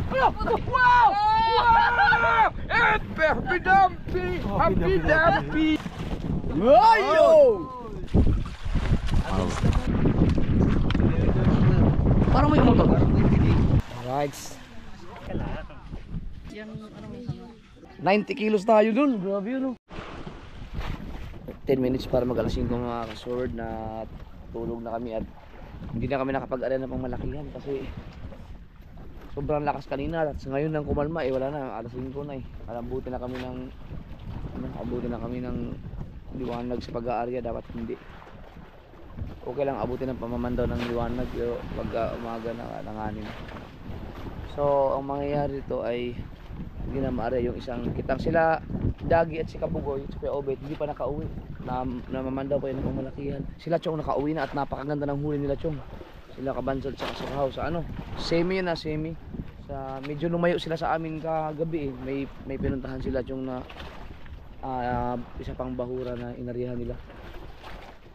Wow! Wow! Happy Dumpy! Happy Dumpy! Ayo! Parang may umutog. Alright. 90 kilos tayo dun. Grabe yun. 10 minutes para mag alas 5 mga ka-sword na tulog na kami at hindi na kami nakapag-arena pang malakihan kasi sobrang lakas kanina at ngayon nang kumalma wala na, alas 5 na abutin na kami ng liwanag sa pag-aarya. Dapat hindi okay lang abutin ng pamamandaw ng liwanag pero pag umaga na nanganin. So ang mangyayari dito ay hindi na maarya yung isang kitang sila Dagi at si Kabugoy at si Kuya Obet hindi pa nakauwi na namamandaw pa yun ng pamalakihan. Sila Chong nakauwi na at napakaganda ng huli nila Chong. Sila Kabansol at Sakaw sa semi yun semi sa medyo lumayo sila sa amin kagabi may pinuntahan sila Chong na isa pang bahura na inarihan nila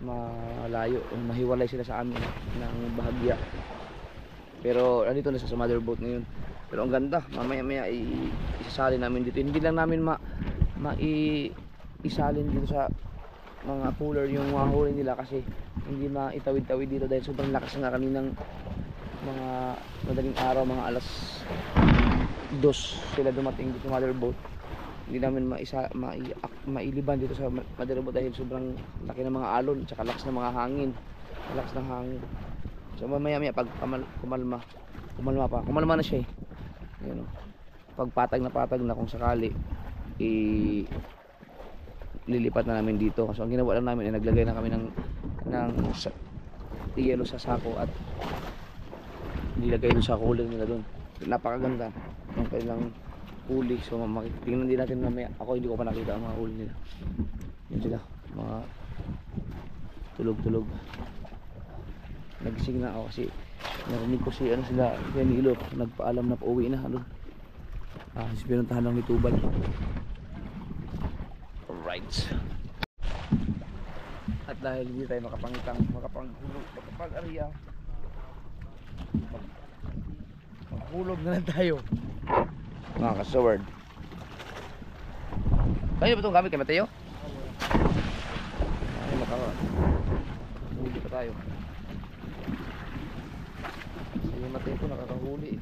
malayo, mahiwalay sila sa amin ng bahagya pero nandito na sa mother boat ngayon. Pero ang ganda, mamaya isasali namin dito. Hindi lang namin isalin dito sa mga cooler yung mga huli nila kasi hindi maitawid-tawid dito dahil sobrang lakas nga kaninang mga madaling araw, mga alas 2 sila dumating dito sa mother boat. Hindi namin mailiban dito sa mother boat dahil sobrang laki ng mga alon at lakas ng mga hangin, lakas ng hangin. So mamaya pag kumalma na siya Yun, pag patag na kung sakali lilipat na namin dito. So ang ginawa lang namin ay naglagay na kami ng yelo sa sako at nilagay doon sa cooler nila doon. Napakaganda ng kanilang huli. So tingnan din natin mamaya. Ako hindi ko pa nakita ang mga huli nila. Yun sila, mga tulog nagising na ako kasi narinig ko si sila Nilo nagpaalam na pauwi na kasi pinuntahan lang ni Tubal. Alright, at dahil hindi tayo makapag-arya maghulog na lang tayo mga ka-sword. Kaya ba itong gamit kay Mateo? Ay makahuli pa tayo. Si Mateo ko nakakahuli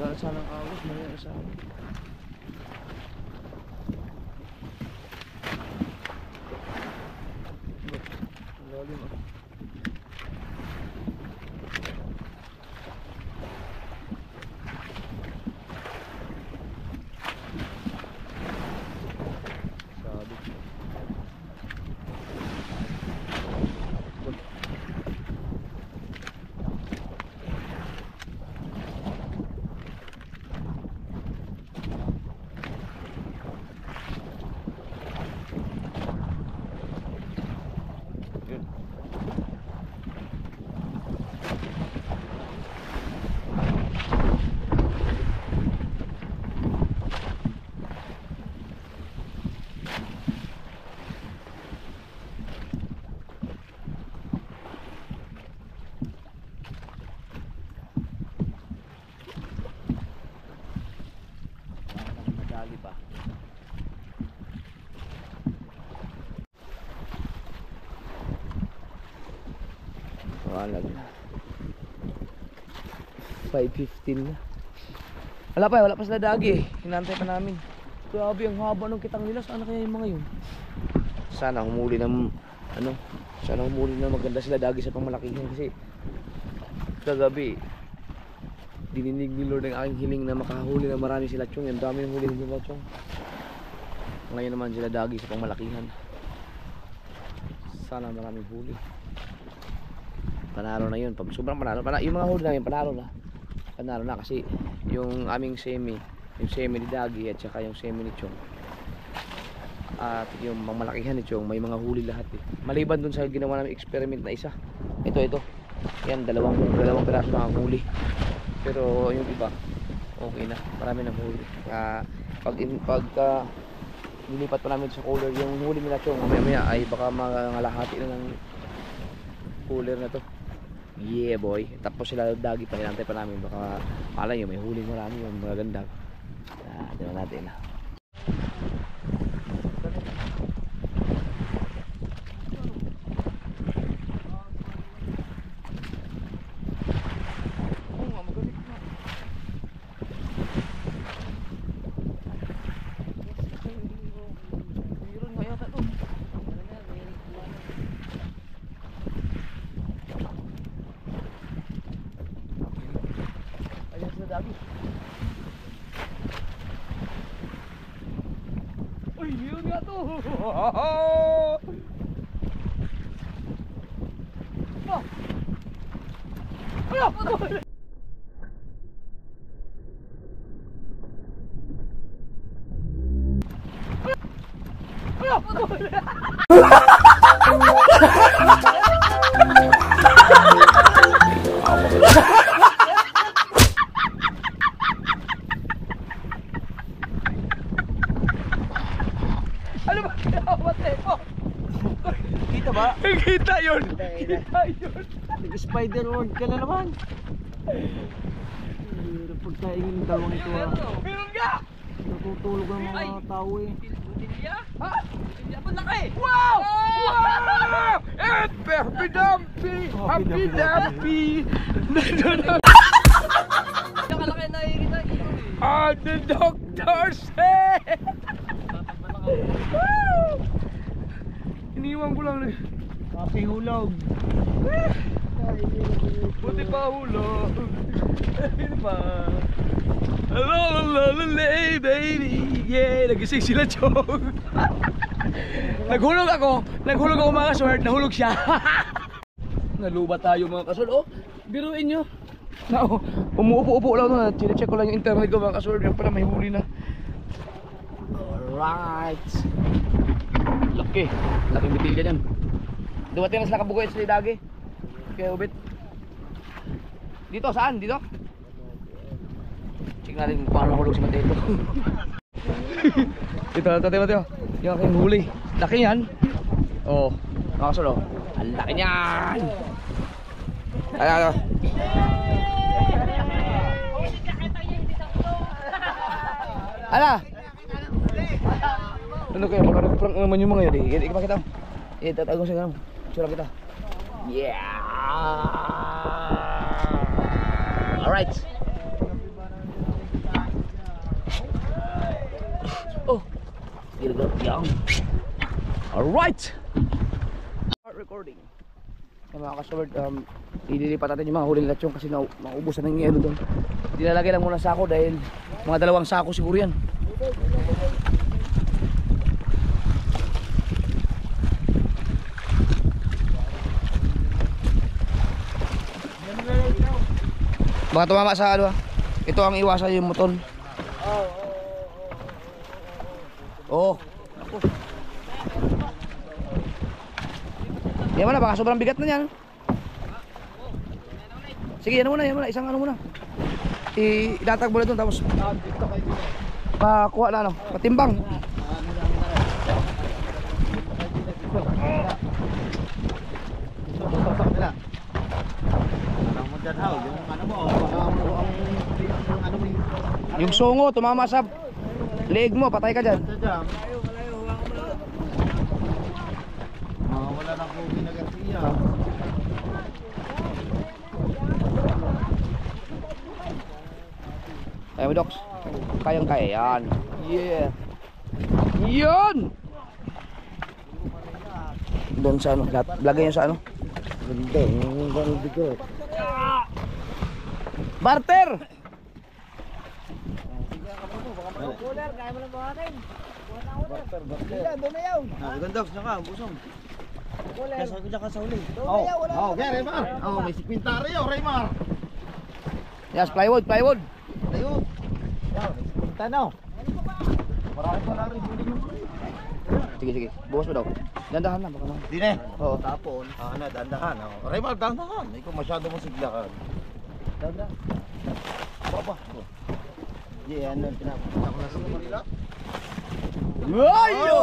wala na sanang awas, maya sa amin. Lalim pa. Walag na 5:15 na. Wala pa sila Dagi. Hinantay pa namin. Grabe ang haba ng kitang nila. Sana kaya yung mga yun? Sana humuli ng sana humuli na maganda sila Dagi sa pamalakihan kasi kagabi dininig ni Lord ang aking hiling na makahuli na marami sila Chong. Ang dami ng huli nila Chong. Ngayon naman sila Dagi sa pamalakihan. Sana maraming huli. Panalo na yun. Pag sobrang panalo, yung mga huli namin panalo na kasi yung aming semi, yung semi ni Dagi at saka yung semi ni Chong At yung mga malakihan ito, may mga huli lahat eh. Maliban dun sa ginawa namin experiment na isa. Ito. Yan, dalawang piraso na huli. Pero yung iba, okay na. Marami na huli. Pag nilipat pa namin sa cooler, yung huli nila chong, mamaya ay baka mangalahati na ng cooler na to. Yeah boy. Tapos sila dagi pa, hinantay pa namin. Baka malay nyo, may huli marami yung mga ganda. Tingnan natin. Uy, yun nga to! Ano ba? Kita ba? Kita yun! Kita yun! Nag-Spider-Man ka na naman. Pagkaingin ng dalawang ito Meron nga! natutulog ang mga tao eh. Butilya? Ha? Butilya pa laki! Wow! Wow! And Happy Dumpy! Happy Dumpy! Nakalaki na irita ito eh. And the doctor said! Iniwan ko lang eh. Kaping hulog. Buti pa hulog. Buti pa. Hello, baby. Yeah, nagising sila, Chong. Naghulog ako mga kasword, nahulog siya. Naluba tayo mga kasword. Oh, biruin nyo. Umuupo-upo lang na, chine-check ko lang yung internet ko mga kasword. Yung pala may huli na. Alright. Laking bitilya dyan. Dumating na sila kabugoy at sila dagi. Okay, ubit. Dito, saan? Dito? Check natin kung paano nahulog si Mateo. Ito, Mateo. Yung aking huli. Laki yan. Oh, makasol oh. Ang laki niyan. Ano? Ala! Ano kayo? Baka nag-prank naman yung mga yun. Hindi ka makita. Tatagong sa ganun. Tsura kita. Yeah! Alright. Oh! Yan. Alright! Start recording. Mga kasword, ililipat natin yung mga huling lechong kasi maubusan ng yelo doon. Dilalagay lang muna sako dahil mga 2 sako siguro yan. Baka tumama sa ano. Ito ang iwasan yung muton. Oh. Yan mo na, baka sobrang bigat na yan. Sige, yan muna, isang ano muna. Itatag mo na doon tapos pakuha na ano, patimbang. Yung songo, tumama sa leg mo, patay ka dyan. Wala na akong ginagasiya. Kaya mo, Docs. Kayang-kaya yan. Yeah. Yun! Doon sa ano, lagay nyo sa ano. Ganda, yung gano'ng bigot. Barter! Cooler, kaya mo lang buhatin. Barter. Doon na yaw. Ganda, saka, busong. Cooler. Kasa ko dyan ka sa uli. Doon na yaw, wala. Okay, Raymar. May sikwintari yaw, Raymar. Yes, plywood. Ayun. Yaw, may sikwinta na. Marami pa na rin. Sige, sige. Bukas mo daw. Dandahan na, baka naman. Di na. Oo. Tapon. Na, dandahan. Raymar, dandahan. Ikaw masyado mo siglakan. Dandahan. Baba. Di, ano, pinapunta ko na sa Manila. Ayo!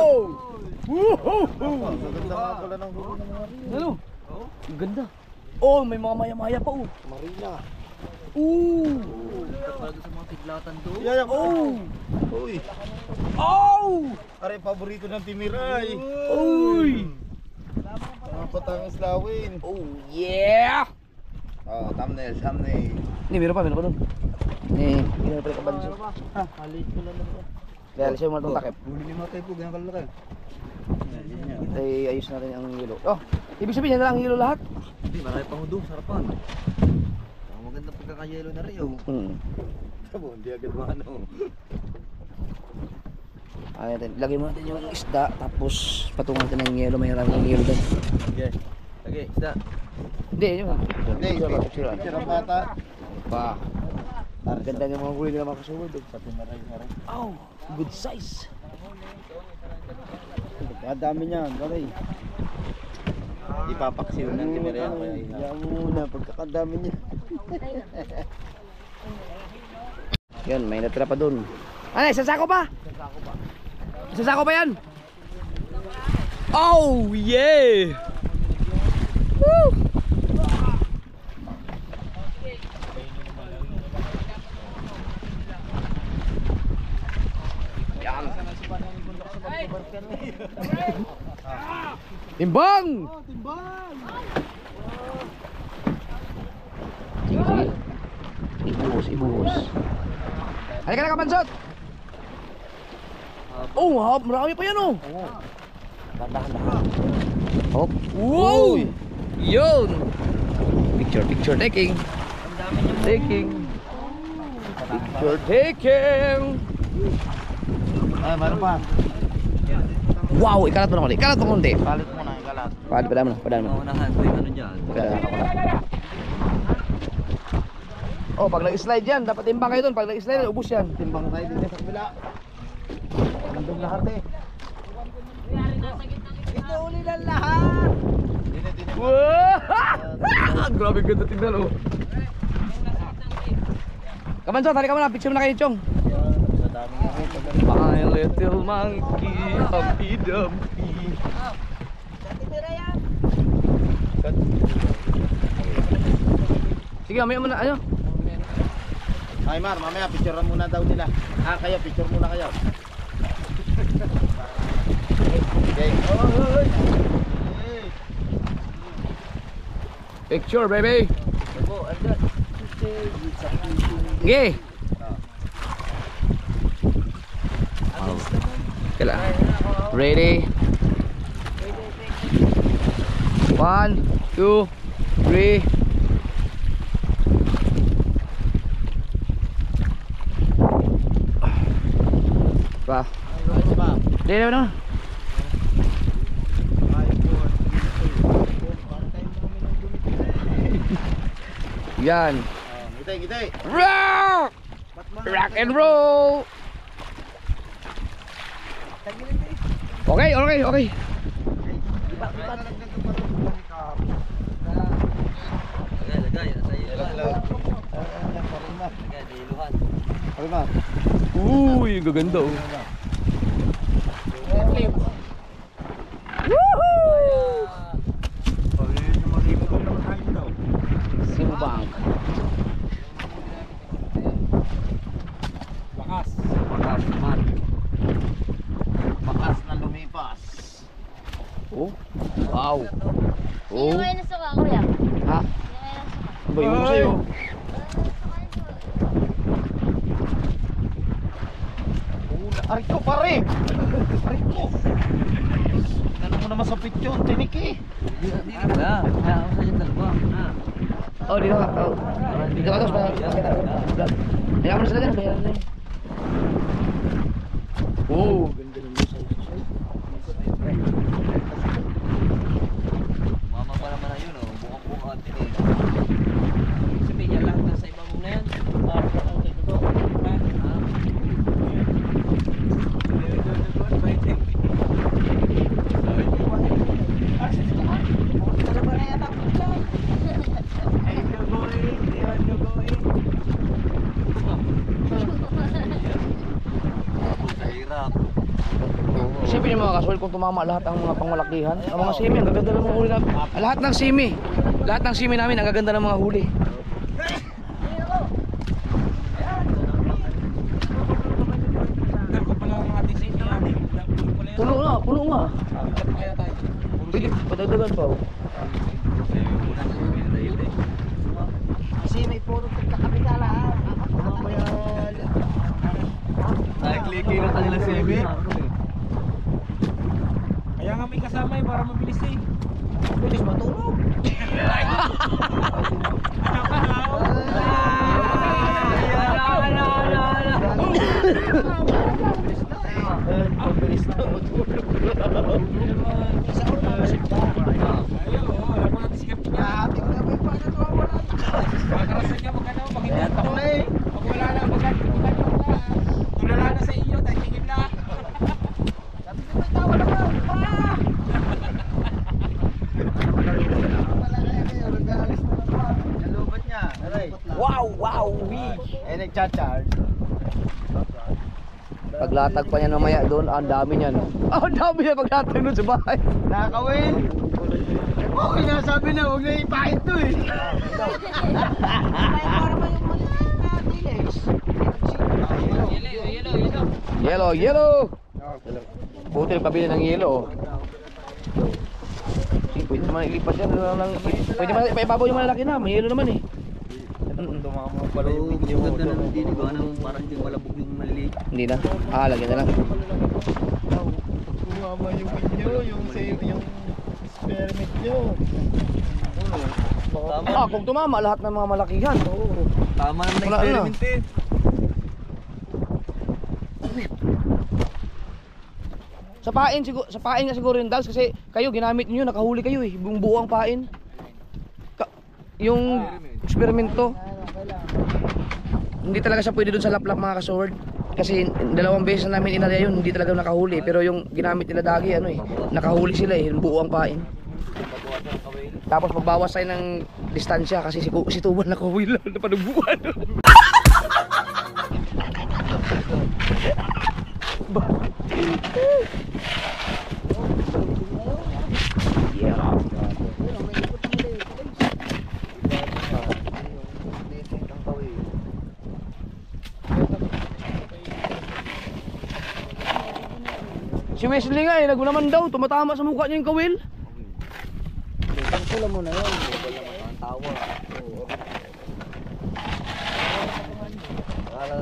Maganda nga pala ng huli ng mga rin. Ano? Ang ganda. Oh, may mga maya-maya pa oh. Marina. Talaga sa mga tiglatan doon. Yeah, Oh! Uy. Oh! Aray, paborito ng Timiray. Uy! Mga Batangas Lawin. Oh, yeah! Oh, thumbnail. Hindi, meron pa doon. Hindi na pala kabanso. Ha, halit ko lang naman. Kaya alis yung mga takip. Huli ni Matay po, ganyan kalaki. Ay, ayos natin ang hilo. Oh, ibig sabihin yan na lang ang hilo lahat. Hindi, marami pang hudo, sarapan. Ang maganda pagkakayelo na rin, oh. Tabo, hindi agad maano. Ayan, lagay mo natin yung isda, tapos patungan natin ng yelo, may harang ng yelo doon. Okay. Okay, isda. Hindi, yun. Hindi, Picture ang bata. Pa. Ang ganda ng mga huli nila mga kasuwad doon. Sa Timiray nga rin. Oh, good size. Kadami niyan, bakay. Ipapaksiw ng Timiray ako. Yan muna, pagkakadami niya. Yan, may natira pa doon. Ano, sasako pa? Sasako pa yan? Oh, yeah! Woo! Timbang! Sige, sige. Ibuhos. Halika na, kapansot! Oh, hap, marami pa yan oh! Dahan-dahan. Hop. Wow! Yun! Picture taking. Taking. Ay, meron pa. Wow, ikalat mo na konti. Ikalat mo konti. Palit mo na, ikalat. Padaan mo na. Maunahan ko yung ano dyan. Oh, pag nag-slide yan, dapat timbang kayo doon. Pag nag-slide, ubus yan. Timbang tayo din sa kabila. Nandun lahat eh. Ito uli lang lahat. Wow! Grabe ganda tingnan oh. Kapansot, halika mo na. Picture mo na kayo, Chong. Sa dami nga rin. My little monkey, Humpty Dumpty. Sige, mamaya mo na. Ano? Ay Mar, mamaya picturean muna daw nila. Kayo, picture muna kayo. Okay. Picture, baby. Sige. Kailangan. Ready? 1, 2, 3. Pa. Dito na. Yan. Gitay. Rock! Rock and roll. Okay. Lagay. Sa iyo. Lagay, diluhan. Parimar. Uy, ang gaganda oh. Simbang. Bakas na lumipas. Oh. Wow. Sino Oh. kayo nasuka, kuya? Ha? Sino kayo nasuka? Ba yung sa'yo? Aray ko pare! Aray ko! Ano mo naman sa picture, tinik eh! Oh, dito ka. Oh. Dito ka tapos pa. Kaya mo na sila dyan. Kaya na yun. Oh. Mama pa naman na yun oh, bukang-bukang at tinik. Sabihin niya lahat nasa ibang na yan. Hirap. Isipin niyo mga kasual kung tumama lahat ang mga pangmalakihan. Ang mga simi, ang gaganda ng mga huli namin. Lahat ng simi. Lahat ng simi namin, ang gaganda ng mga huli. Puno nga. Pwede, padagdagan pa. Kasi may puro pagkakapitala. Ay, clicky na kanila si Emi. Kaya nga may kasama eh, para mabilis eh. Bilis matulog. Bilis na matulog. Isa ko na masip ka. Ayaw, wala ko natin sikap niya. Ating na may paano wala. Makakarasan niya magkano, makikita Eto mo. na eh. Pag wala na, magkano na. Tulala na sa iyo, dahil tingin na. Sabi ko may tawa naman. Wala kaya kayo, nag-aalis na naman. Nalubat niya. Aray. Wow, Eh, nagcha-charge. Paglatag pa niya mamaya doon, ang dami niyan. Ang dami niya paglatag doon sa bahay. Nakakawin. Okay na, sabi na, huwag na ipain to eh. Yellow. Buti pabili ng yellow. Pwede naman ilipat yan. Pwede naman ipaibabaw yung malaki na. May yellow naman eh. Tumama pala yung video. Yung ganda na hindi ko ano, parang hindi malabog yung maliliit. Hindi na. Lagyan na lang. Tumama yung video, yung save, yung experiment nyo. Kung tumama lahat ng mga malakihan. Tama naman Wala na. experiment eh. Sa pain nga siguro yung dags kasi kayo ginamit niyo, nakahuli kayo eh. Buong buwang pain. Yung eksperimento. Hindi talaga siya pwede dun sa laplap mga kasword. Kasi dalawang beses na namin inalya yun, hindi talaga nakahuli. Pero yung ginamit nila dagi, ano eh, nakahuli sila eh, yung buwang pain. Tapos magbawas tayo ng distansya kasi si Tuban nakahuli lang na panubuan. Si Wesley nga eh, naman daw, tumatama sa mukha niya yung kawil. Tangkulan mo na yun. Tawa.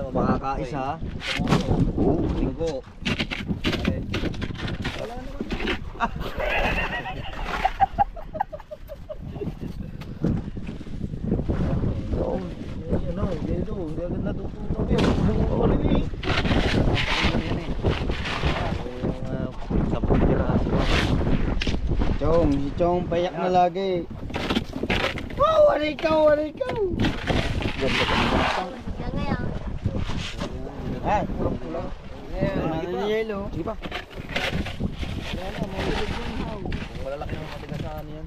Makakaisa. Oo, linggo. Chong, si Chong payak na lagi. Wow, aray ka. Yan ngayon. Ah, pulang-pulang. Ano yelo? Sige pa. Malalaki ng matigasaan yan.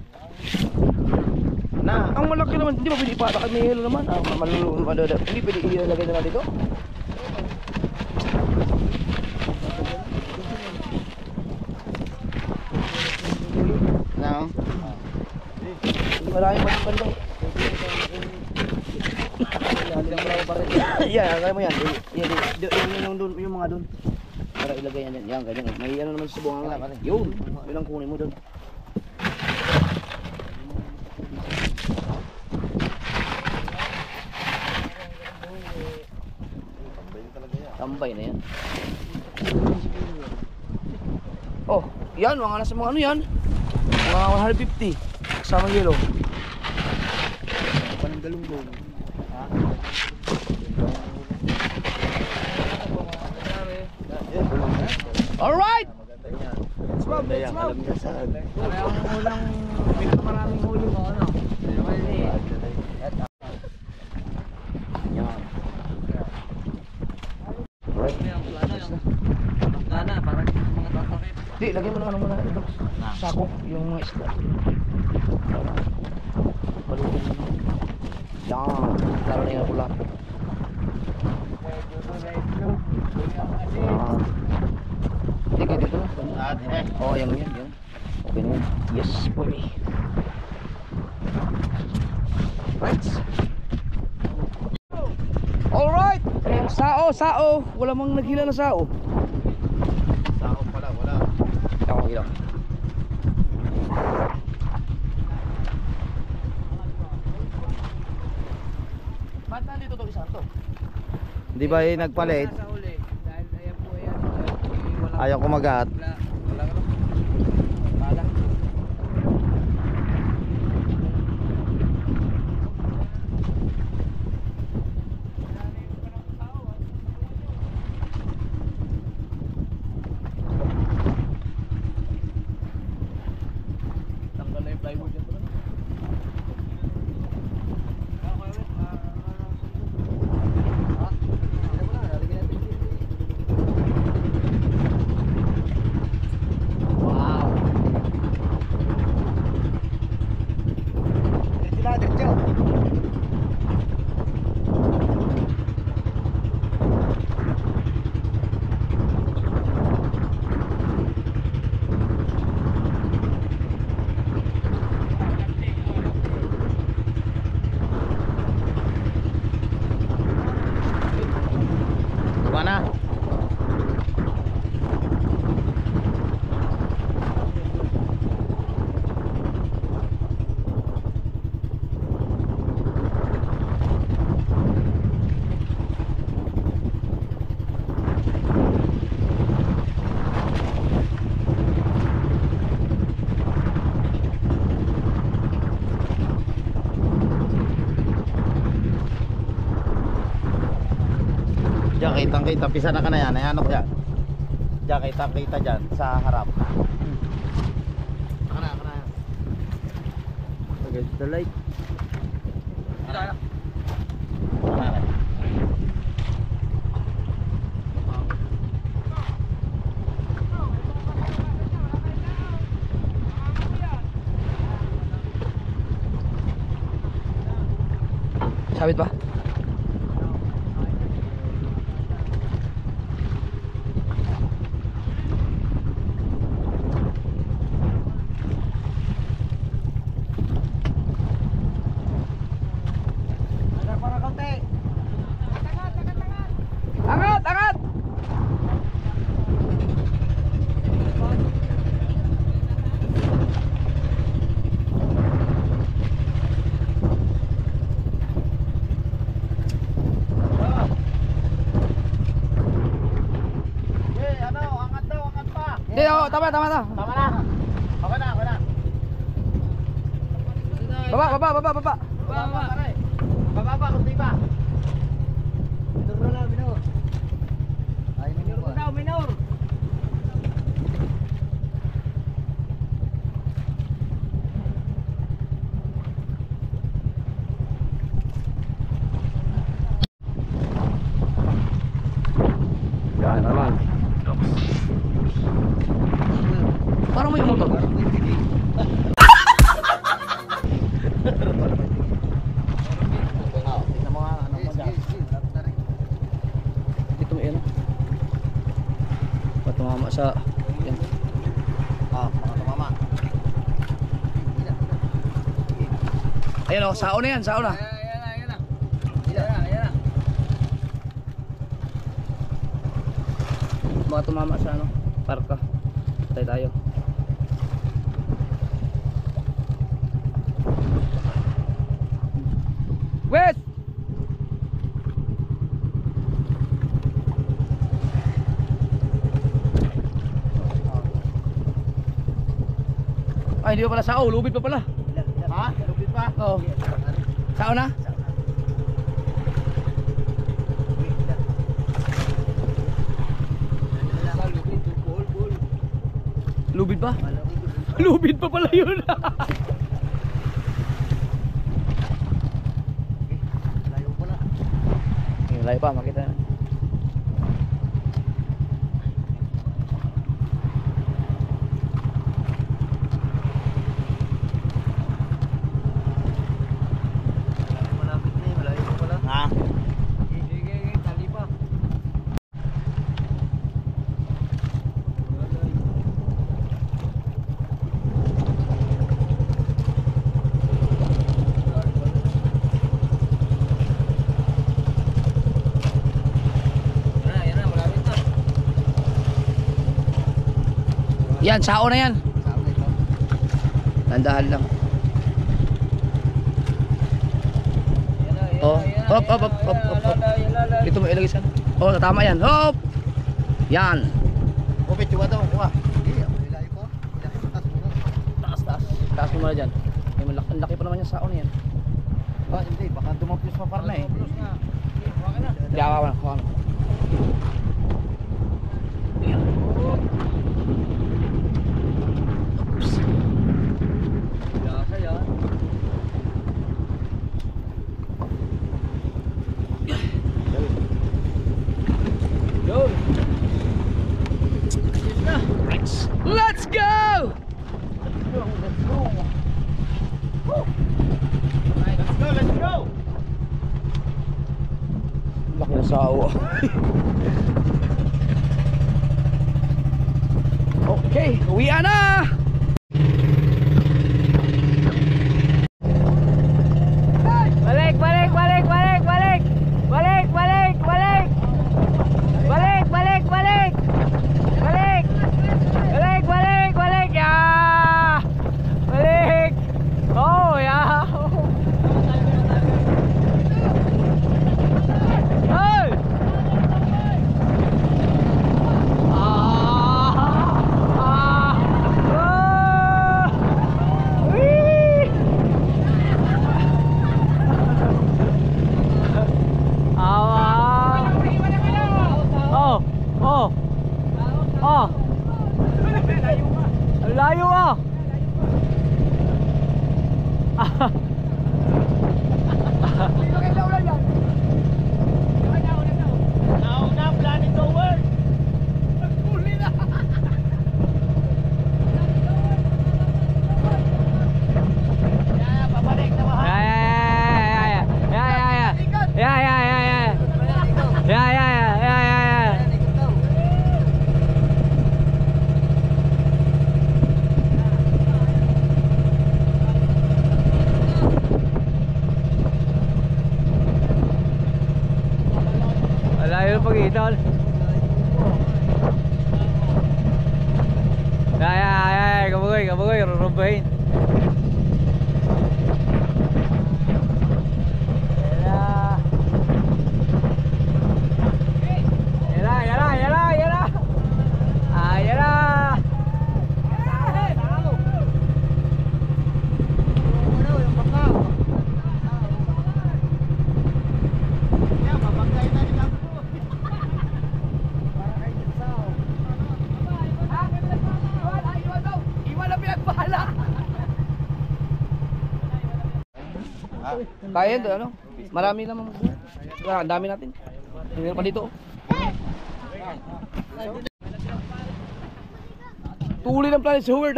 Ang malaki naman, hindi ba pwede ipatak at may yelo naman? Hindi pwede ilagay na lang dito? No? Maraming matipad daw. Yan, kaya mo yan. Yung mga doon. Para ilagay yan. Yan, ganyan. May ano naman sa bunga nga. Yun. Yun ang kunin mo doon. Tambay na yan. Oh, yan. Mga nasa mga ano yan. Mga 150. Kasama yelo. Panang galunggong. Alright! Maganda yan, alam niya saan. Maraming huli mo, ano? Lana, parang mga tatakip. Di, lagyan mo na ano muna ito. Sako, yung mga isda. Balutong mo. Yan, laro na yung pula. Yan. Oh, yan. Okay na yan. Yes, boy. Right. Alright. Sao. Wala mang naghila na sao. Sao pala, wala. Ako hila. Ba't nandito itong isang to? Di ba nagpalit? Sa uli. Dahil ayan po yan. Ayaw kumagat. Wala ka Pala. Tanggal na yung plywood dyan. Wow. Diba na? Diyan kitang-kita, pisa na ka na yan, ay ano ko yan. Diyan kitang-kita dyan, sa harap. Aka na yan. Against the light. Aka na. Sabit ba? Angat! Angat daw, angat pa. Hindi, tama. Tama na. Okay na. Baba. Bababa, kunti pa. Minor. Yan naman. Parang may motor. Tingnan mo nga, ano mo dyan. Dito may ano. Patumama sa... Yan. Mga tumama. Ayan o, sao na yan, sao na. Ayan na. Mga tumama sa ano, parka. Patay tayo. Wait! Ay, hindi pa pala sao, lubid pa pala. Ha? Lupit pa? Oo. Sao na? Lubid pa? Lubid pa pala yun. Layo pala. Yung layo pa, makita na. Malapit na yun, malayo pa pala. Ha? Sige, tali pa. Yan, sao na yan. Tandahan lang. Oh, hop, hop, hop, hop, hop, hop. Dito mo ilagay sa. Oh, tama yan. Hop. Yan. Kupit juga daw, kuha. Hindi, ilayo ko. Taas, taas. Taas mo na dyan. Ay, ang laki pa naman yung sao na yan. Ah, hindi, baka dumaplos pa parna eh. Hindi, hawakan na, hawakan na. Ayan. Oops. Let's go! Let's go! Laki na sao. Okay, uwian na! Balik, balik, balik, balik, balik! Balik, balik, balik! Balik, balik, balik! Balik! Balik, balik, balik! Yeah! Balik! Oh, yeah! Hey! Layo ah. Now, plan is over. Layo ng pag-itol. Kabugoy, kabugoy, rurumbahin. Kaya yun, ano? Marami naman. Ang dami natin. Meron pa dito. Tuli ng planet si Howard.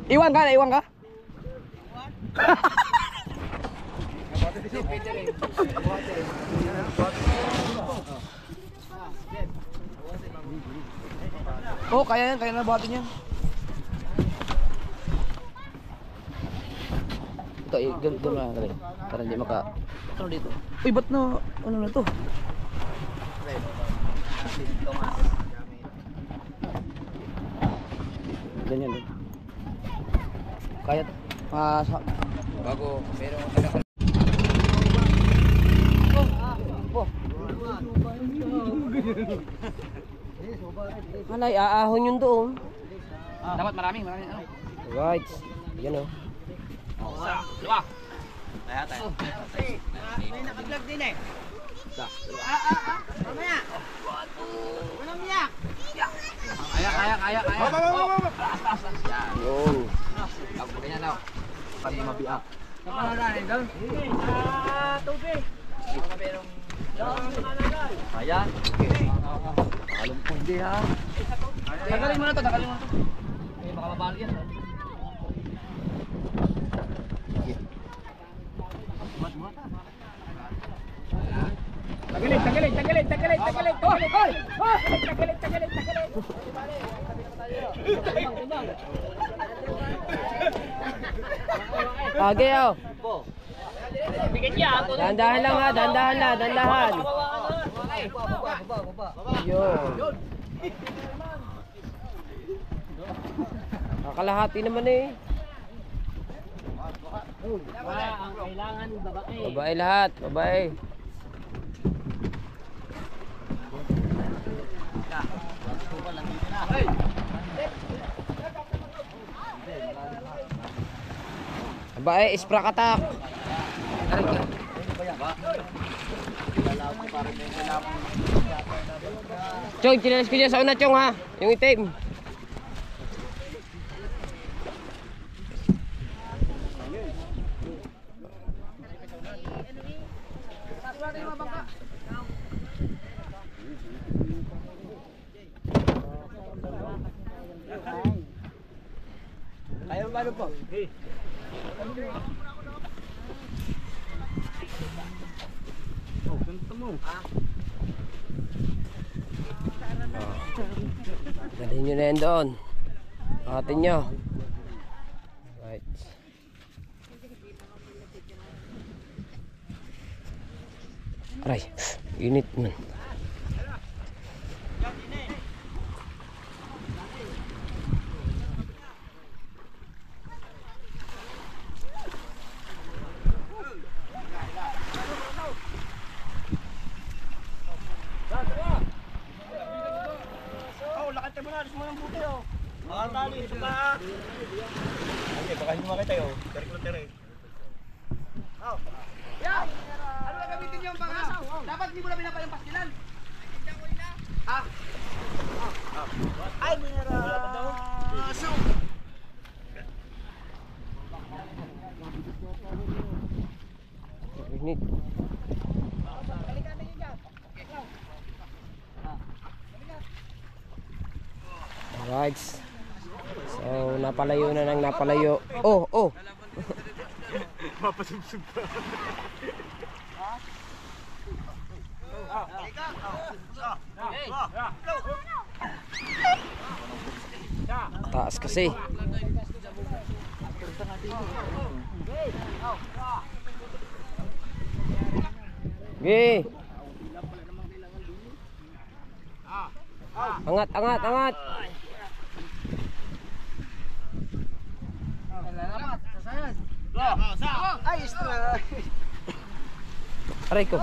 Iwan ka na, iwan ka? Oh, kaya yan, kaya na buhatin yan. Ito, gano'n lang kali. Para hindi maka... Ano dito? Uy, ba't na... Ano na to? Ganyan din. Kaya to. Bago, meron ko talaga. Malay, aahon yun doon. Dapat marami, marami. Ano? Right. Yan o. Diba? May naka-vlog din eh. Mamaya. Walang miyak. Kaya. Yun. Ako ganyan daw. Pati mabiak. Tubig. Kaya. Alam ko hindi ha. Tagalin mo na to. Eh, baka mabali yan. Tagalin. Okay, oh. Dahan-dahan lang ha, dahan-dahan. Yun. Kakalahati naman eh. Ang kailangan babae. Babae lahat, babae. Babae, isprakatak. Chong, chinalis ko dyan sa una, Chong ha. Yung itim. Ayaw ba po? Dalhin nyo na yan doon. Atin nyo. Right. Aray, init man. Lakad mo na, alis mo ng buti oh. Makatali, suka ha. Ay, baka hindi makita yun. Tere. Ano na gamitin niyo ang bangasa? Dapat hindi mo na binaba yung pastilan. Ay, minera. Init. Alright. So, napalayo na ng napalayo. Oh. Mapasubsub ka. Taas kasi. Okay. Angat. Ay, istra. Aray ko.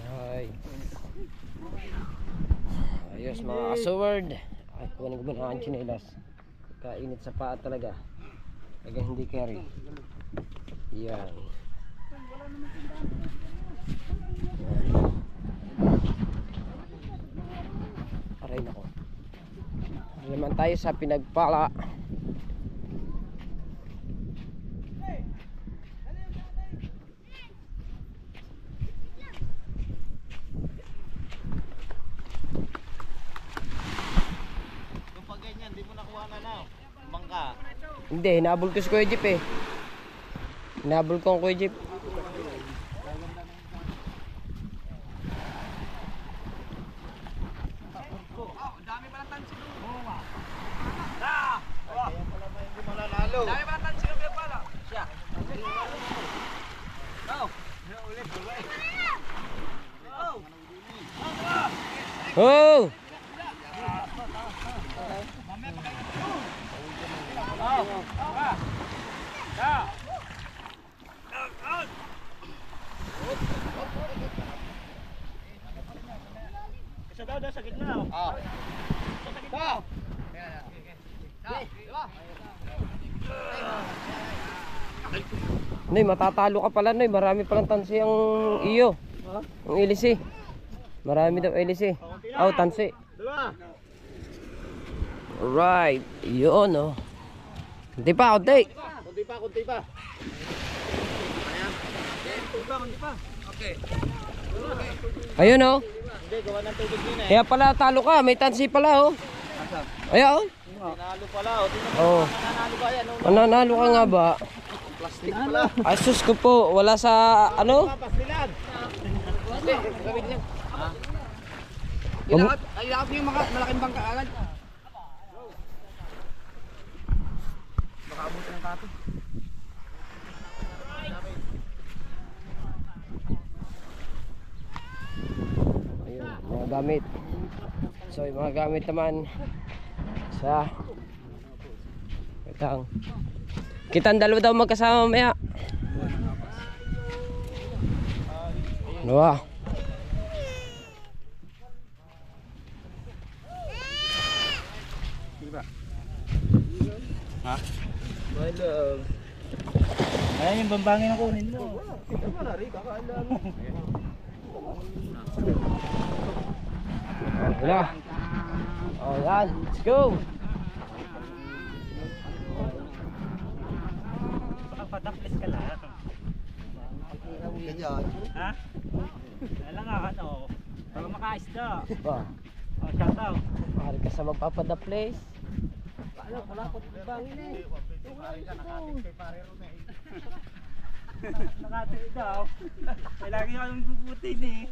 Ay. Ayos mga kasword. Ay, kunin ko muna ang chinelas. Kainit sa paa talaga. Kaya hindi carry. Yan. Aray nako. Naman tayo sa pinagpala. Kapag ganyan, di mo nakuha na. Bangka. Hindi, hinabol ko si Kuya Jeep eh. Hinabol ko ang Kuya Jeep. Oh! Isa daw sa gitna. Sa gitna. Noy, matatalo ka pala, Noy. Marami palang tansi ang iyo. Ang ilisi. Marami daw ilisi. Oh, tansi. Dalawa. Alright. Yun, oh. Kunti pa, kunti. Kunti pa. Kunti pa. Okay. Ayun, oh. Hindi, gawa ng tubig din eh. Kaya pala talo ka. May tansi pala, oh. Ayan, oh. Nanalo pala. O, tingnan mo. Oh. Nanalo ba yan? Nanalo ka nga ba? Plastic pala. Asus ko po. Wala sa, ano? Pastilan. Ilaot niyo yung malaking bangka agad. Baka abutin ng kape. Ayun, mga gamit. So yung mga gamit naman sa kita ang dalawa daw magkasama mamaya. Ano ba? Ayan yung bambangin ang kunin mo. Wala. Oh, yan. Let's go. Pataklis ka lang. Ha? Alam nga ano. Para makaisda. Ba, Oh, shout out. mahal ka sa magpapada place. Nakatid daw. May lagi kang bubutin eh.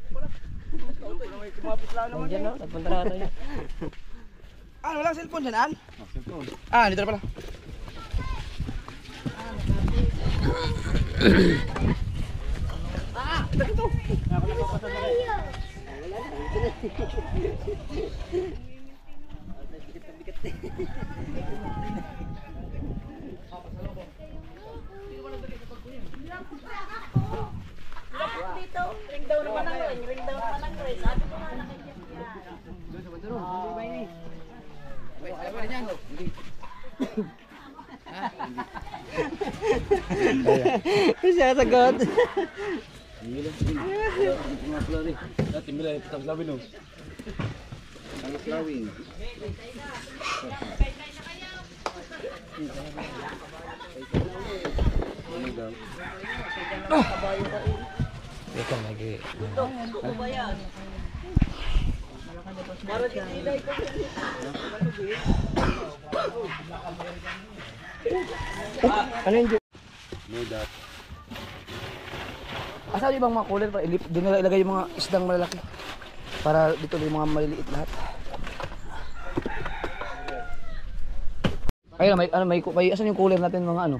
Nandiyan na, nagpunta na tayo. Walang cellphone dyan, An? Cellphone. Dito na pala. Dito, ring daw naman ang ring daw naman ang ring. Sabi ko nga nakikita niya. Siya sagot. Ito lagi. Ano yung Asa yung ibang mga cooler pa? Doon nila ilagay yung mga isdang malalaki. Para dito yung mga maliliit lahat. Ayun, may asan yung cooler natin mga ano?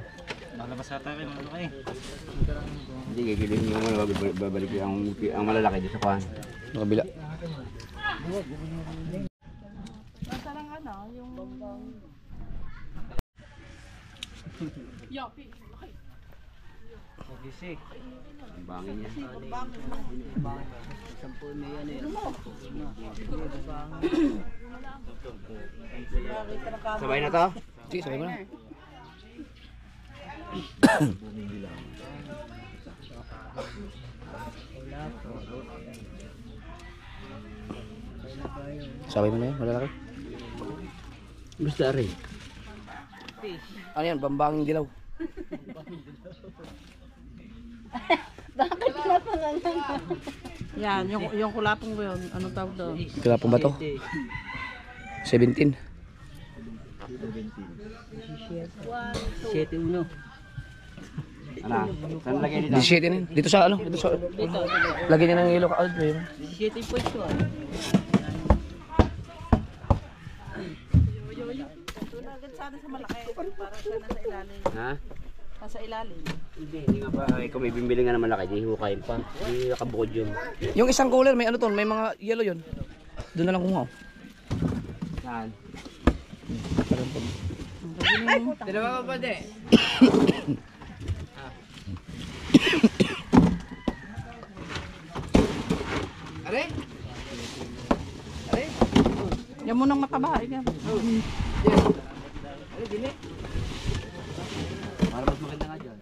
Malabas ata kayo mga kayo. Hindi, gagilin nyo muna, babalik ang malalaki dito sa kuhan. Sa kabila. Basta lang ano, yung... Yopi. Ang bangin niya. Sabay na to? Sige, sabay mo na. Sabay mo na yun, malalaki. Basta rin. Ano yan, bambanging dilaw. Bakit na pa Yan, yung kulapong mo yun. Anong tawag doon? Kailan po ba to? 17. 7-1. Ano? Saan lagay dito? 17 na yun. Dito sa ano? Dito sa... Lagyan niya ng yellow ka. Aldrin. 17.2. Tunagan sana sa malaki. Para siya nasa ilalim. Ha? Nasa ilalim. Hindi nga ba. Kung may bimbili nga naman laki, di hukayin pa. Di nakabukod yun. Yung isang cooler, may ano to, may mga yellow yun. Doon na lang kumuha. Saan? Dalawa pa ba de? Are? Are? Yan mo nang mataba. Yan. Are, dili? Para mas maganda nga dyan.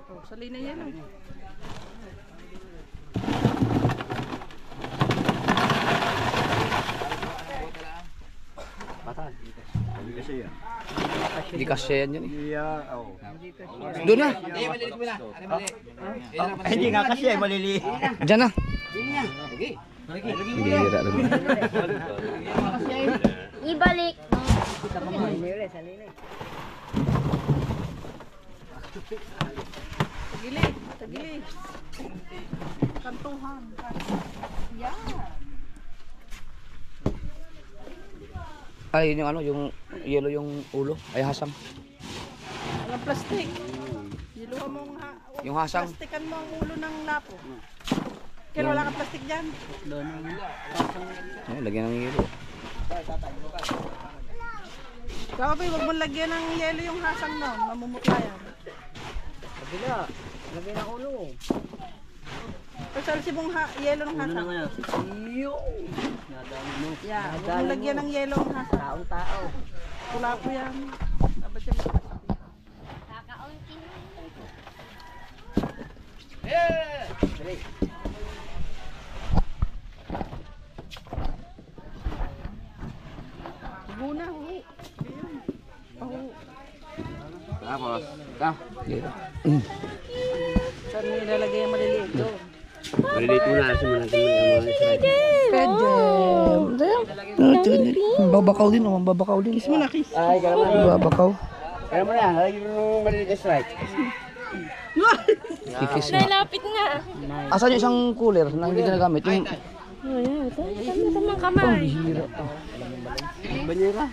Oh, sali na yan. Patan. Hindi kasi yan. Hindi kasya yan yun eh. Yeah, oo. Doon na. Hindi nga kasi ay maliliit. Diyan na. Bihira rin. Ibalik. Tagilid. Tagilid. Kantuhan. Yan. Ay, yung ano, yung yellow yung ulo. Ay, hasang. Walang plastic. Niluha mo Yung hasang. plastikan mo ang ulo ng lapo. Kaya wala kang plastic dyan. Ay, lagyan ng yellow. Kapag huwag mong lagyan ng yelo yung hasang nun, mamumutla yan. Kabila. Lagay ng ulo. Pasalsi mong yelo ng hasang. Iyo. Yeah, huwag mong lagyan ng yelo ng hasang. Taong-tao. Pula po yan. Dapat siya Muna, Tapos, ito. Yellow. saan mo nilalagay yung maliliit doon? Maliliit mo na kasi mo natin mga strike. Babakaw din, oh. Babakaw din. Kiss mo na, kiss. Ay, kaya mo. Babakaw. Kaya mo na, lagi mo maliliit na strike. Kikis na. Lapit nga. Asan yung isang cooler na hindi ginagamit? Yung Tamang kamay. Banyera.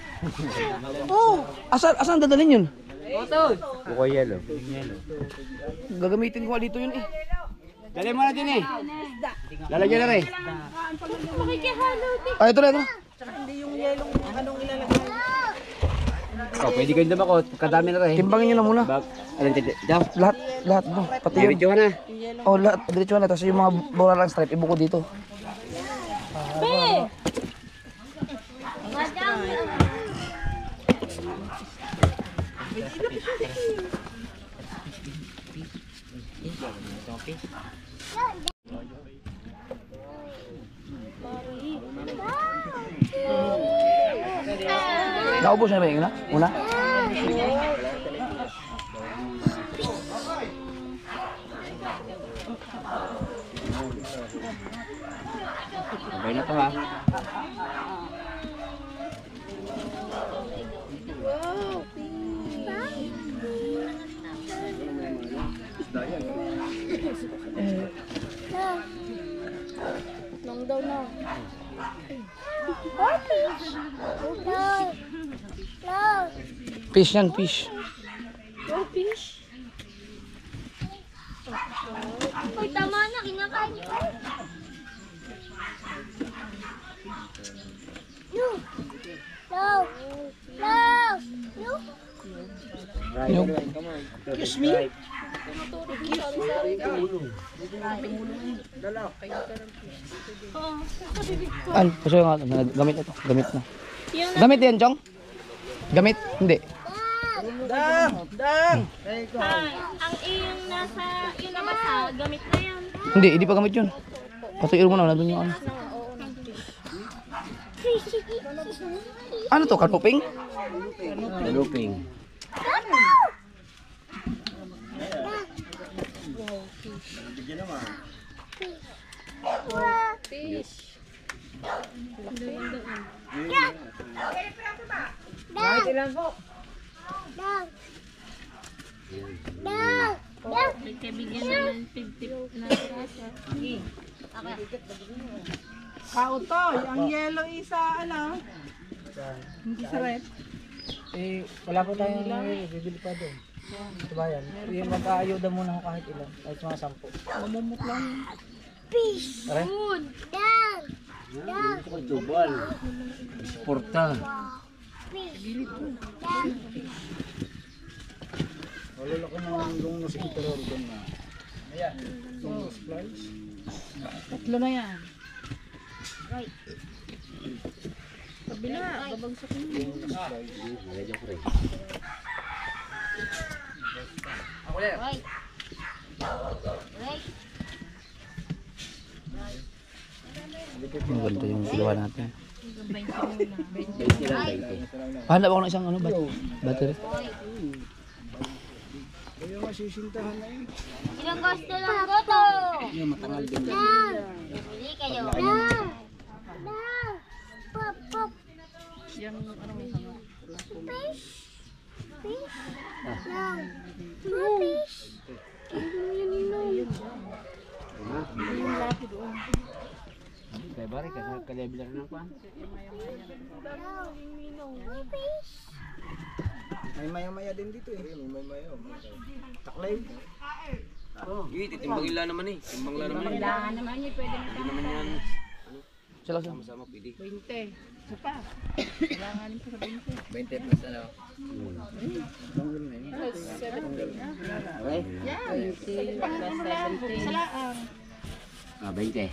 asan dadalhin yun? Buko yelo. Gagamitin ko nga dito yun eh. Dali mo na din eh. Lalagyan na rin. Makikihalo din. Ay, ito na, ito na. Tsaka hindi yung yelong anong ilalagay. Oh, pwede kayo dabakot. Kadami na rin. Timbangin nyo na muna. Alin titi? Daw. Lahat, no. Pati yun. Video na. Oh, lahat. Diretso na. Tapos yung mga boralang stripe, ibuko dito. Naubos na ba yung una? Okay na to ha. Long daw na. Fish yan, fish. Oh, fish. Uy, tama na. Kinakain ko. Yung, Excuse me? paso yung gamit ito. Gamit na. Gamit yan, Chong? Gamit? Hindi. Ang iyong nasa, yung nabasa, gamit na yan. Hindi pa gamit yun. Patuloy mo na, nandun yung ano. Ano to, kanuping? Looping. Bigyan na ng 50 na kasa. Kautoy, ang yellow isa ano? Hindi sa red. Eh, wala po tayong bibili pa doon. Ito ba yan? Yung mag-aayuda muna ako kahit ilan. Kahit mga 10. Mamumutlang. Tara. Food. Tubal. Porta. Wala ko nang yung mosquito doon na. Ayan. Yung splice. Tatlo na yan. Kabila, babagsak mo. Lalagyan ko rin. Ang ganda yung ginawa natin. 20 lang, 20. Hanap ako ng isang ano, battery. Kaya masisintahan na eh. Ilang gusto lang ko to. Yung matangal din yan. Bili kayo. Yung ano may sama. Kaya bari, kasi kalibila rin ang pan. May maya-maya din dito eh. May maya. Taklay. Timbang ila naman eh. Timbang ila naman eh. Kailangan naman yun, pwede na Hindi naman yan. Sila sa Sama-sama pwede. 20. Isa pa. Kailanganin pa sa 20. 20 plus ano. Ah, 20.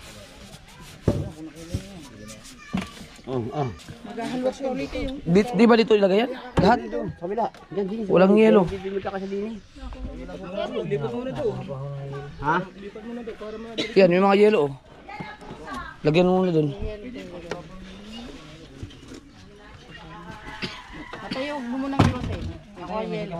Maghahalwas ka ulit kayo. Di ba dito ilagay yan? Lahat? Kabila. Diyan, din. Walang yelo. Bibili ka kasi din eh. Yan, may mga yelo oh. Lagyan mo muna dun. Matayo, huwag mo munang iwas eh. Ako ang yelo.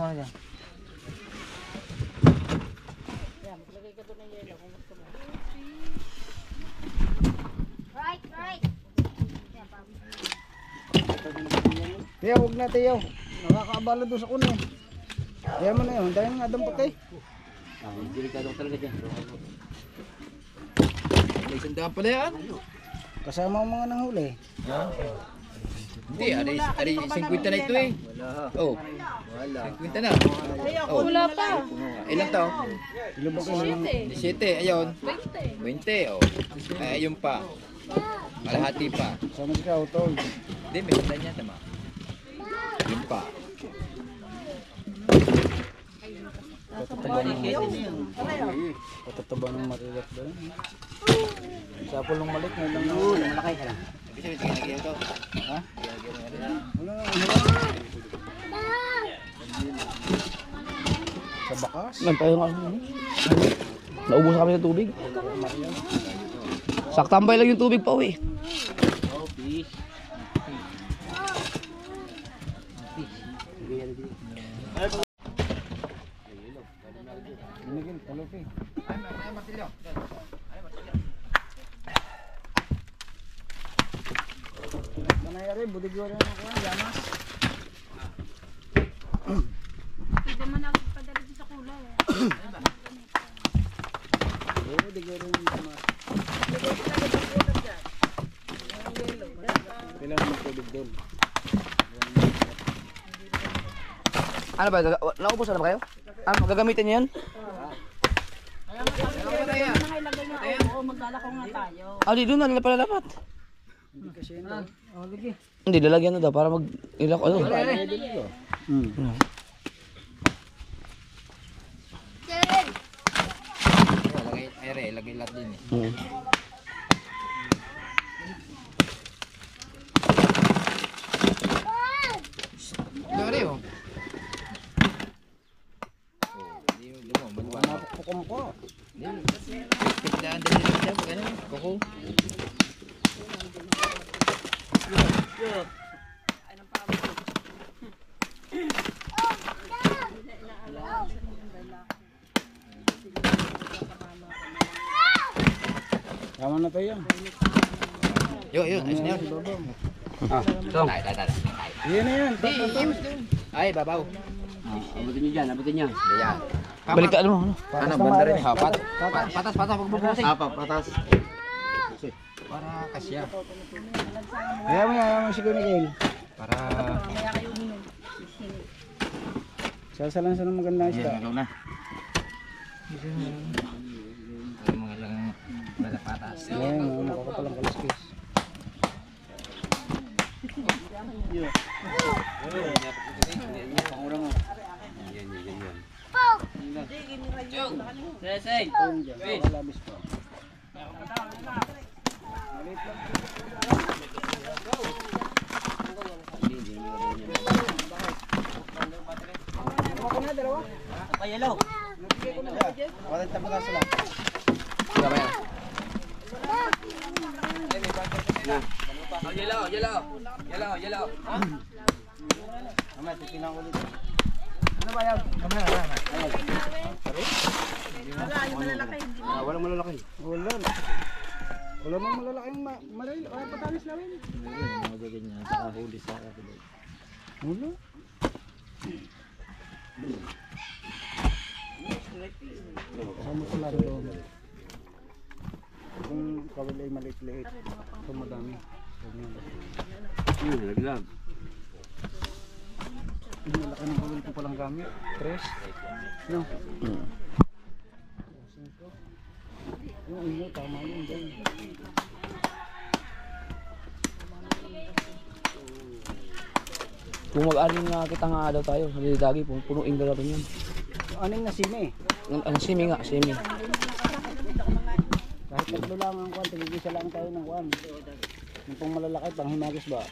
Tiyaw, huwag na tiyaw. Nakakaabala doon sa kuno eh. Kaya mo na yun. Dahil nga doon patay. Delikado talaga dyan. May sandaan pala yan. Kasama ang mga nanghuli. Hindi, ari 50 na ito eh. Oh. Wala. 50 na. Oh. Wala pa. Ilang tao? Ilubog ko lang. 17, ayun. 20, oh. Ay, ayun pa. Kalahati pa. Sama si Kautol. Hindi, may sandaan niya, tama. Yun pa. Patataba ng marilat doon. Sa pulong malik na lang yun. Malaki ka lang. Ibig sabihin, tingnan ito. Ha? Wala na. Sa bakas. Nagpayo nga. Naubos kami ng tubig. Saktambay lang yung tubig pa uwi. Binigil, talupi. Ay, martilyo. Manayari, budigyo rin ako. Yamas. Pwede man ako padala sa kulay. Budigyo rin yung yamas. Kailangan magtubig doon. Ano ba? Naubos na ba kayo? Ano, gagamitin niyo yan? Ilagay niya. Oo, maglalako nga tayo. Ah, di doon na nila pala dapat. Hindi kasi yun daw. Hindi, lalagyan na daw para mag-ilak. Ano? Lagay lahat din eh. Hmm. Lari oh. Hindi mo, maliwanag. Pukom ko. Tigdaan din dyan, ganun. Kuko. Tama na tayo. Yo, ayos na yun. Tay. Yan na yan. Ay, babaw. Abutin niyo dyan, abutin niyo. Ayan. Balik ka, ano? Ano, banda rin. Ha, patas, pagbubusin. Patas. Para kasya. Ayaw mo si Gunigil. Para... Sasalan sa ng magandang isda. Ayan, na. Ay, mga lang patas. Ayan, makakapalang kaliskis. Labis pa. Wala tayong pagkasa lang. Yellow. Mamaya, titignan ko dito. Walang malalaki. Wala. Wala mong malalaking maril. Wala patalis na rin. Wala. Kasama ko lang doon. Kung kawal ay maliit-liit. Ito madami. Laglag. Malaki ng kawil ko palang gamit. 3. No? Yung ilo, tama yun dyan. Kung mag-aling nga kita nga daw tayo, nalilidagi, punuin daw natin yan. Aning na sime. Ang simi nga, simi. Kahit tatlo lang ang kwan, tigigisa lang tayo ng kwan. Yung pang malalaki, pang himagis ba?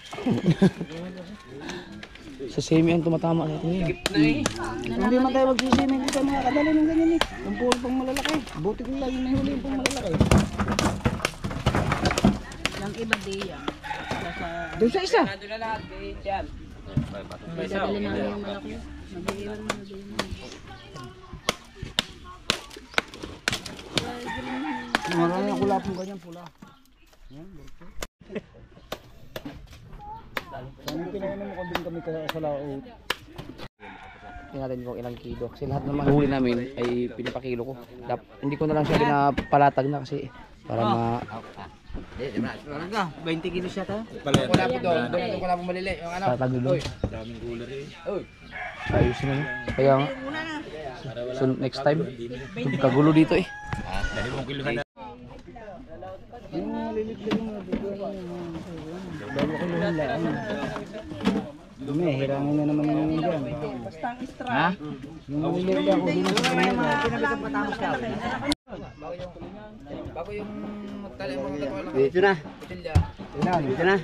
Sa simi ang tumatama sa atin yan. Hindi man tayo magsisiming dito mga kadali ng ganyan eh. Yung puro pang malalaki. Buti ko lang yung nahuli yung pang malalaki. Yung iba di yan. Doon sa isa. May dadali namin yung malaki. Mag-iwan mo na din. Marami ang kulapong ganyan pula. Yan, buti. Saan yung pinainan mo kung din kami sa laot? Tingnan natin kung ilang kilo. Kasi lahat naman huli namin ay pinapakilo ko. Hindi ko na lang siya pinapalatag na kasi para ma... 20 kilos siya ta? Wala po doon. Doon ko lang malili. Yung ano? Tatag doon. Daming cooler eh. Ayos na. Kaya nga. So next time, kagulo dito eh. Dali mong kiluhan na. Yung malilit lang yung nabigyan yung dalawa kiluhan lang. May hirangin na naman yung dyan. Basta ang strike. Yung malilit lang kung sino sa kanila. Bago yung magtali mo ng lang. Dito na. Dito na.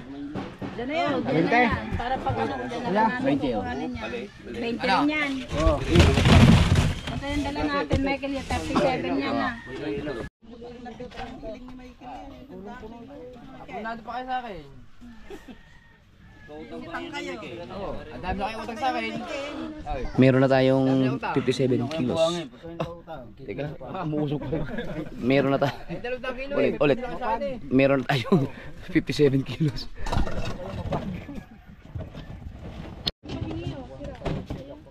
Diyan na yun. Diyan na yan. Para pag ano, diyan na lang namin kukuhanin yan. 20 rin yan. Oh. Ito yung dala natin, Michael. Yung 37 yan na. Nado pa kayo sa akin. Utang kayo. Ang dami na kayo utang sa akin. Meron na tayong 57 kilos. Teka lang, umuusok pa. Meron na tayo. Ulit. Meron na tayong 57 kilos.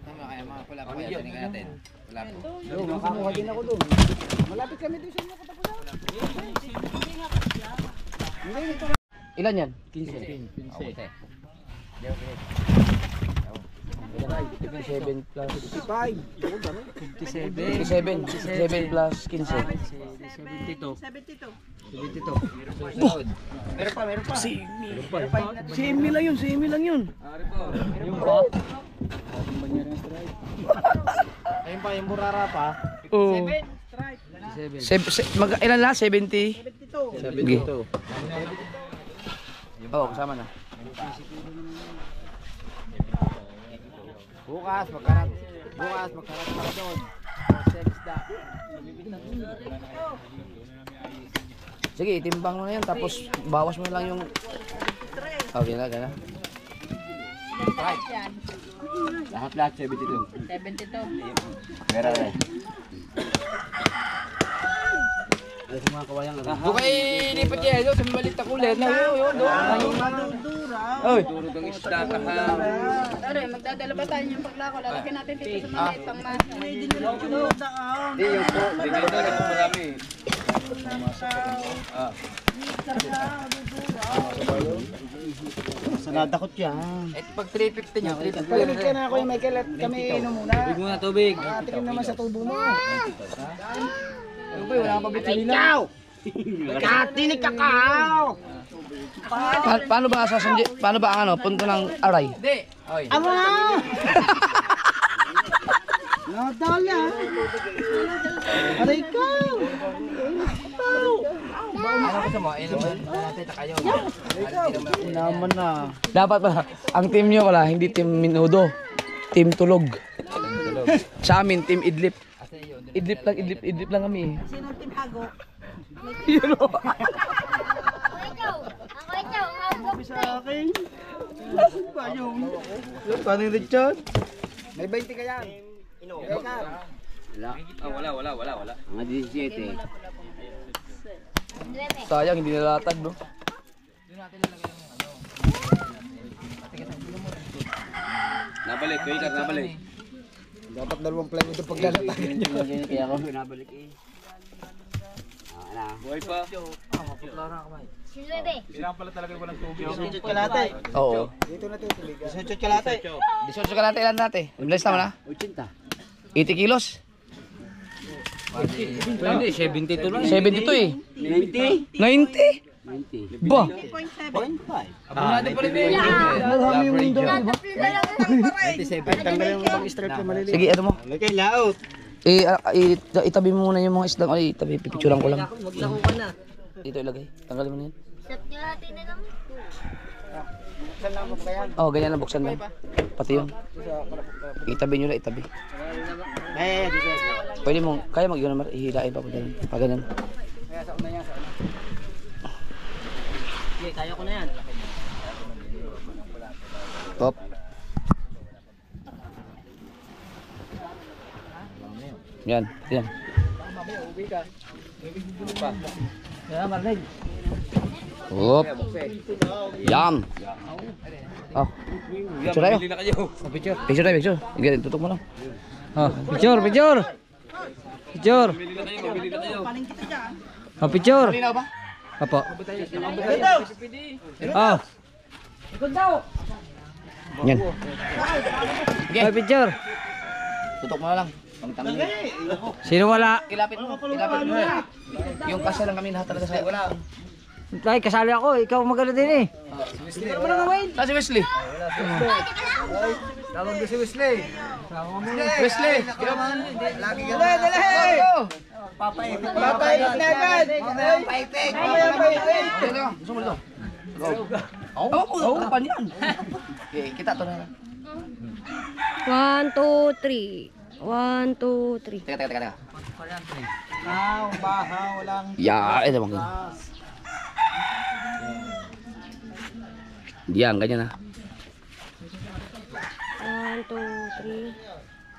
Tama kaya mga pula pa kaya tiningan natin. Wala po. Yo, makakuha din ako doon. Malapit kami doon sa inyo katapusan. Ilan yan? 15. 57 plus 55. 57 plus 15. 72. Meron pa. Semi lang yun. Ayun pa, yung burara pa. Oh. Ilan na? 70? 72. Oo, kasama na. Bukas, magkarat para doon. Sige, itimbang mo na yan. Tapos bawas mo na lang yung... Okay na, gana. Lahat 72. 72. Meron eh. Doon kayo lipat yan. Doon sa maliit na kulit. Doon. Oy. Turog ang isda ka ha. Tara, magdadala ba tayo yung paglako? Lalagyan natin dito sa maliit pang Hindi nyo lang daan. Hindi yung po. Bigay na lang marami. Sanadakot yan. Eh, pag 350 nyo, Palamig ka na ako yung Michael at kami inom muna. Big muna tubig. Tikim naman sa tubo mo. Ano ba, wala kang pabitsili na. Ikaw! Katinig kakao! Paano ba sasandi? Paano ba ang ano? Punto ng aray? Hindi. Oy. Ama! Nadala! Aray ka! Ano gusto mo? Ilan natin na kayo. Naman na. Dapat pala, ang team nyo pala, hindi team Minudo. Team Tulog. Sa amin, team Idlip. Idlip lang kami. Sino ang tinhago? Yun o. Sa akin. Bayong. Paano yung lechon? May 20 ka yan. Wala. Mga 17. Sayang, hindi nalatag, no? Nabalik, waiter, nabalik. Dapat dalawang plywood ang paglalatagan niya. Kaya ako binabalik eh. Oo. 18 kalate. 18 kalate lang dati. Imbes naman ha? 80 kilos. Hindi, 72 lang. 72 eh. 90? 90? Ba? 3.7. Abang natin pa rin Marami yung window, di ba? 27. Tanggalin mo ang strap yung maliliit. Sige, ano mo? Okay, laot. Itabi mo muna yung mga isdang. Ay, itabi, pipicturean ko lang. Maglako ka na. Dito ilagay. Tanggalin mo na yan. Sa kalahati na lang. Oh, ganyan na buksan lang. Pati yun. Itabi nyo na, itabi. Pwede mo, kaya mag-yun naman, ihilain pa po dyan. Pa ganyan. Kaya ko na yan. Hop. Yan, yan. Hop. Yan. Oh. Picture tayo. Picture. Picture tayo, picture. Ganyan, tutok mo lang. Oh, picture. Picture. Paling kita dyan. Oh, picture. Malinaw ba? Apo. Oh. Yan. Okay, picture. Tutok mo na lang. Pangtangin. Sino wala? Ilapit mo. Ilapit mo. Yung kasya lang kami lahat talaga sa'yo. Wala. Ay, kasali ako. Ikaw magano din eh. Saan si Wesley? Tawag ko si Wesley. Wesley! Lagi ka na. Dali! Papaipit na agad. Papaipit. Gusto mo dito? Oo, ano pa niyan? Okay, kita to na. 1, 2, 3. 1, 2, 3. Teka. Bahaw lang. Ya, ito bang. Yan, ganyan na. 1, 2, 3.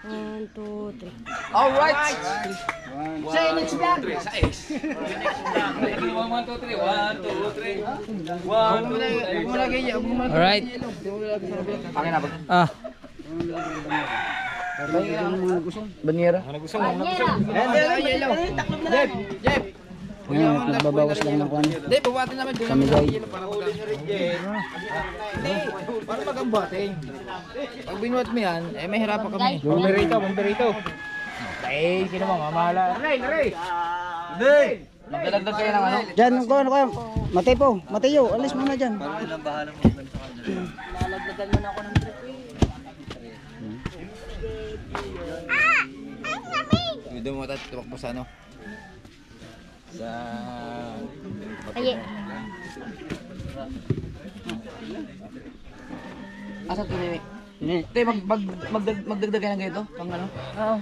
1, 2, 3. Alright! Sa next vlog. Sa X. 1, 2, 3. Alright. Akin na ba? Ah. Banyera. Nagbabawas lang ng kwan. Hindi, bubuhatin namin. Kami daw. Para magambating. Pag binuhat mo yan, eh may hirapan kami. Bomberito. Eh, sino mo? Mamahala. Ray! Magdalagdag kayo ng ano? Diyan, ano kayo? Mateo, alis muna dyan. Doon mo tayo tumakbo sa ano? Sa... Aye. Asa ito ni... Hindi, magdagdag kayo ng ganito? Pang ano? Oo.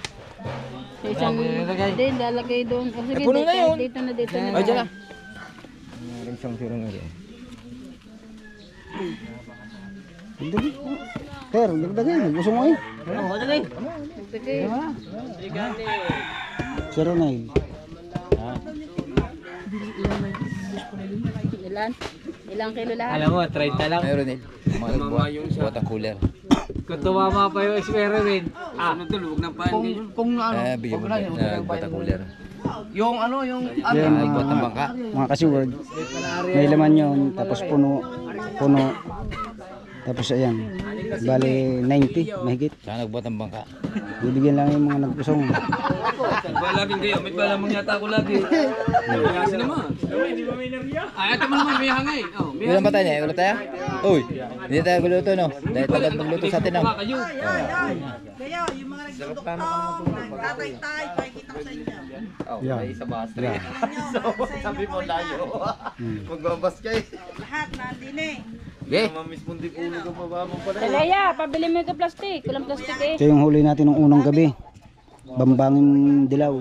Sa isang... Hindi, lalagay doon. O sige, puno na yun. dito na. Ay, dyan na. Ring siyang sirong ito. Pero, dagdagin. Gusto mo eh. Oo, dali. Sige. 09. Ilang kilo lahat? Alam mo, 30 lang. Mayroon din. Mga nagbuhat ang cooler. Kung tumama pa yung experiment. Ah, tulog ng Kung ano, Bigyan mo wala din. yun, Nagbuhat ang cooler. yung ano, yung... Yan, Nagbuhat ang bangka. mga kasiword. May laman yun, tapos puno. Tapos ayan. Bali 90, mahigit. Saka nagbuhat ang bangka. Bibigyan lang yung mga nagpusong. laging kayo. May palamang yata ako lagi. Kasi naman. Ay, ito mo naman, may hangay. Oh, may Ulam ba tayo niya? Ulam tayo? Uy! Hindi tayo guluto no? Dahil tamad magluto sa atin no? kayo. Kaya yung mga nagtuduktong, nagtatay-tay, pakikita ko sa inyo. Yan. Yan. Sabi mo layo. Magbabas kayo. Lahat nandin eh. Okay. Talaya, pabili mo yung plastic. Walang plastic eh. Ito yung huli natin ng unang gabi. Bambangin dilaw.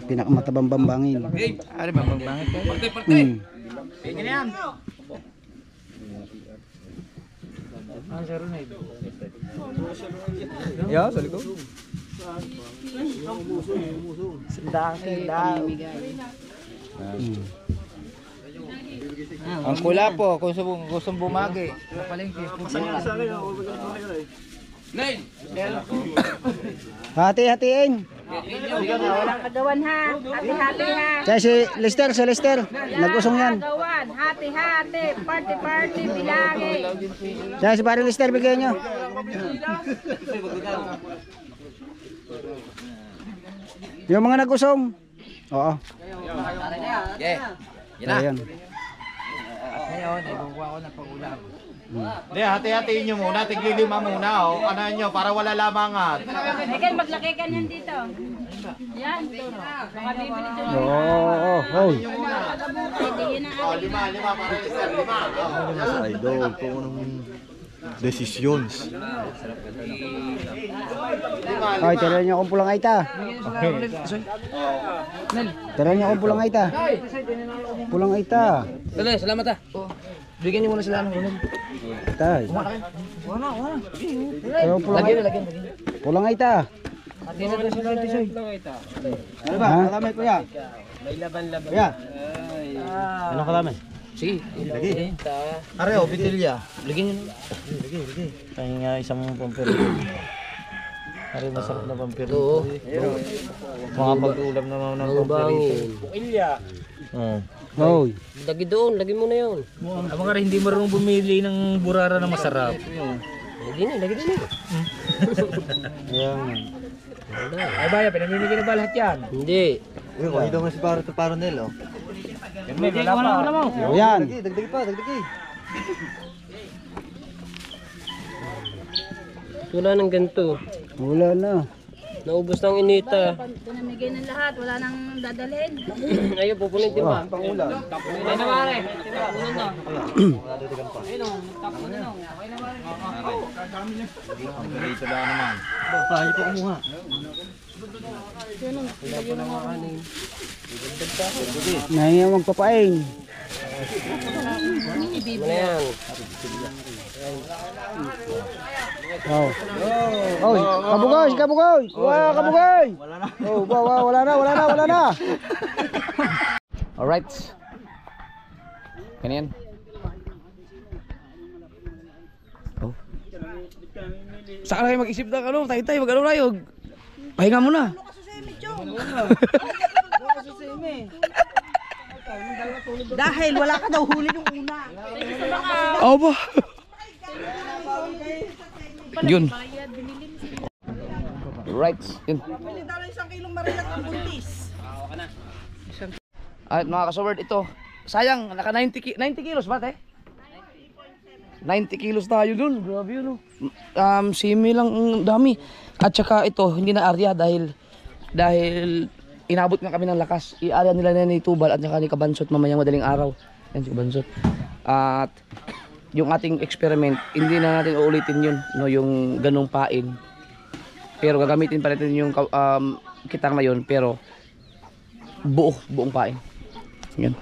Pinakamatabang bambangin. Ari ba, magbangit tayo? Hmm. Yeah, sa likod. Ang kula po, kung gustong bumagi. Hati-hatiin. Walang kagawan ha. Hati-hati ha. Kaya si Lester, nag-usong yan. Kagawan, hati-hati, party-party, bilangin. Kaya si pare Lester, bigyan nyo. Yung mga nag-usong. Oo. Ayan. Hindi, hati-hatiin nyo muna, tiglilima muna, oh. Ano nyo, para wala lamangan. Ikaw, maglaki ka niyan dito. Yan. Baka bibili doon. Oo. Oh. Hindi yun ang Oh, lima, para Lester, lima. Oh. Idol, kung anong decisions. Ay, tira nyo akong pulang aita. Tira nyo akong pulang aita. Pulang aita. Dali, salamat ha. Bigyan niyo muna sila ng ulam. Tay. Wala. Pero pulang aita. Pulang aita. Ano ba? Kalamay kuya. May laban-laban. Kuya. Ano kalamay? Sige. Lagi. Areo, bitilya. Lagyan niyo. Lagi. Kaya nga isang pampero. Ari masarap na pampero. Oo. Mga pag-ulam naman ng Bangin. Oh. Lagi doon, lagi mo na yun. Ang mga hindi marunong bumili ng burara na masarap. Lagi na. Ayan. Ay baya, pinamimigay na ba lahat yan? Hindi. Uy, kuha daw nga si Paronel, oh. Wala pa. Ayan. Dagdagi pa. Wala nang ganito. Wala na. Naubos ng inita. Pinamigay ng lahat, wala nang dadalhin. Ayaw, pupunin din ba? Pangulam. Ay na mare. Pupunin na. Pahay pa kumuha. Nahingi ang magpapaing. Ano yan? Oh. Oh, kabugoy. Wah, kabugoy. Oh, wala na. Alright. Ganyan. Oh. Saan kayo mag-isip ng ano? Tay, mag-ano tayo? Pahinga muna. Dahil wala ka daw huli nung una. Opo. Yun. Right. Yun. Pili daw lang 1 kilong marilat ng buntis. At mga kasaward, ito. Sayang, naka 90 kilos ba, te? 90 kilos tayo dun. Grabe yun, oh. Simi lang ang dami. At saka ito, hindi na area dahil inabot nga kami ng lakas. I-area nila na ni Tubal at saka ni Kabansot mamayang madaling araw. Yan si Kabansot. At yung ating experiment, hindi na natin uulitin yun, no, yung ganong pain. Pero gagamitin pa natin yung kitang na yun, pero buong pain. Yan.